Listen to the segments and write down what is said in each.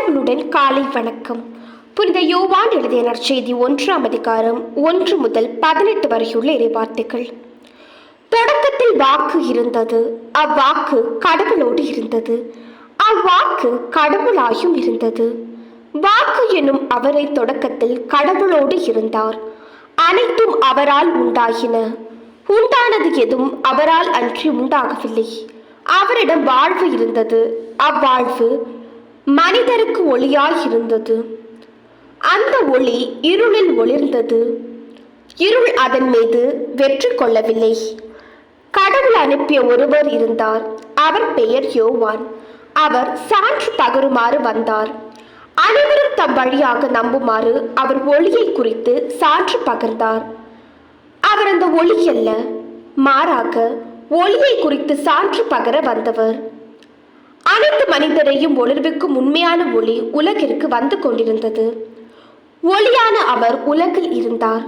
அன்புடன் காலை வணக்கம். புனித யோவான் எழுதிய நற்செய்தி 1ஆம் அதிகாரம் 1 முதல் 18 வரையுள்ள இறைவார்த்தைகள். தொடக்கத்தில் வாக்கு இருந்தது, அவ்வாக்கு கடவுளோடு இருந்தது, அவ்வாக்கு கடவுளாயும் இருந்தது. வாக்கு எனும் அவரை தொடக்கத்தில் கடவுளோடு இருந்தார். அனைத்தும் அவரால் உண்டாயின. உண்டானது எதுவும் அவரால் அன்றி உண்டாகவில்லை. அவரிடம் வாழ்வு இருந்தது, அவ்வாழ்வு மனிதருக்கு ஒளியாய் இருந்தது. அந்த ஒளி இருளில் ஒளிர்ந்தது, இருள் அதன் மீது வெற்றி கொள்ளவில்லை. கடவுள் அனுப்பிய ஒருவர் இருந்தார், அவர் பெயர் யோவான். அவர் சான்று பகருமாறு வந்தார். அனைவரும் தம் வழியாக நம்புமாறு அவர் ஒளியை குறித்து சான்று பகர்ந்தார். அவர் அந்த ஒளி அல்ல, மாறாக ஒளியை குறித்து சான்று பகர வந்தவர். அனைத்து மனிதரையும் ஒளிர்விக்கும் உண்மையான ஒளி உலகிற்கு வந்து கொண்டிருந்தது. ஒளியான அவர் உலகில் இருந்தார்.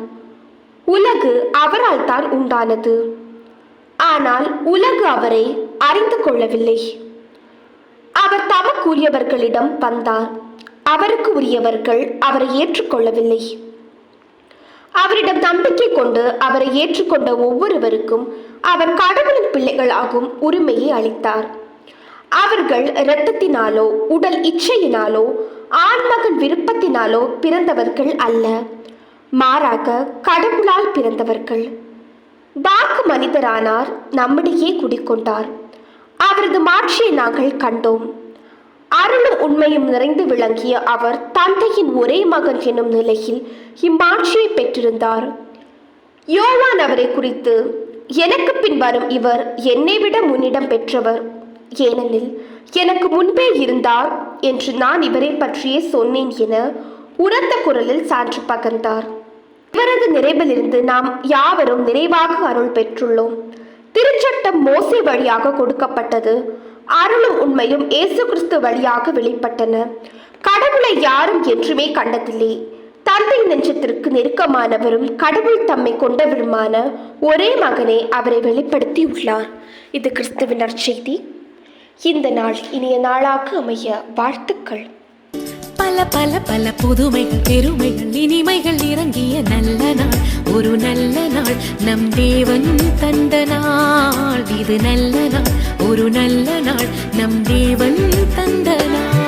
உலகு அவரால் தான் உண்டானது, ஆனால் உலகு அவரை அறிந்து கொள்ளவில்லை. அவர் தமக்குரியவர்களிடம் வந்தார், அவருக்கு உரியவர்கள் அவரை ஏற்றுக்கொள்ளவில்லை. அவரிடம் நம்பிக்கை கொண்டு அவரை ஏற்றுக்கொண்ட ஒவ்வொருவருக்கும் அவர் கடவுளின் பிள்ளைகளாகும் உரிமையை அளித்தார். அவர்கள் இரத்தத்தினாலோ உடல் இச்சையினாலோ ஆண்மகன் விருப்பத்தினாலோ பிறந்தவர்கள் அல்ல, மாறாக கடவுளால் பிறந்தவர்கள். வாக்கு மனிதரானார், நம்மிடையே குடிக்கொண்டார். அவரது மாட்சியை நாங்கள் கண்டோம். அருளும் உண்மையும் நிறைந்து விளங்கிய அவர் தந்தையின் ஒரே மகன் எனும் நிலையில் இம்மாட்சியை பெற்றிருந்தார். யோவான் அவரை குறித்து, எனக்கு பின் வரும் இவர் என்னை விட முன்னிடம் பெற்றவர், ஏனெனில் எனக்கு முன்பே இருந்தார் என்று நான் இவரை பற்றியே சொன்னேன் என உரத்த குரலில் சான்று பகர்ந்தார். இவரது நிறைவிலிருந்து நாம் யாவரும் நிறைவாக அருள் பெற்றுள்ளோம். திருச்சட்டம் மோசே வழியாக கொடுக்கப்பட்டது, அருளும் உண்மையும் இயேசு கிறிஸ்து வழியாக வெளிப்பட்டன. கடவுளை யாரும் என்றுமே கண்டதில்லை. தந்தை நெஞ்சத்திற்கு நெருக்கமானவரும் கடவுள் தம்மை கொண்டவருமான ஒரே மகனே அவரை வெளிப்படுத்தி உள்ளார். இது கிறிஸ்துவின் நற்செய்தி. இந்த நாள் இனிய நாளாக அமைய வாழ்த்துக்கள். பல பல பல புதுமைகள், பெருமைகள், இனிமைகள் இறங்கிய நல்ல நாள், ஒரு நல்ல நாள், நம் தேவன் தந்த நாள். இது நல்ல நாள், ஒரு நல்ல நாள், நம் தேவன் தந்த நாள்.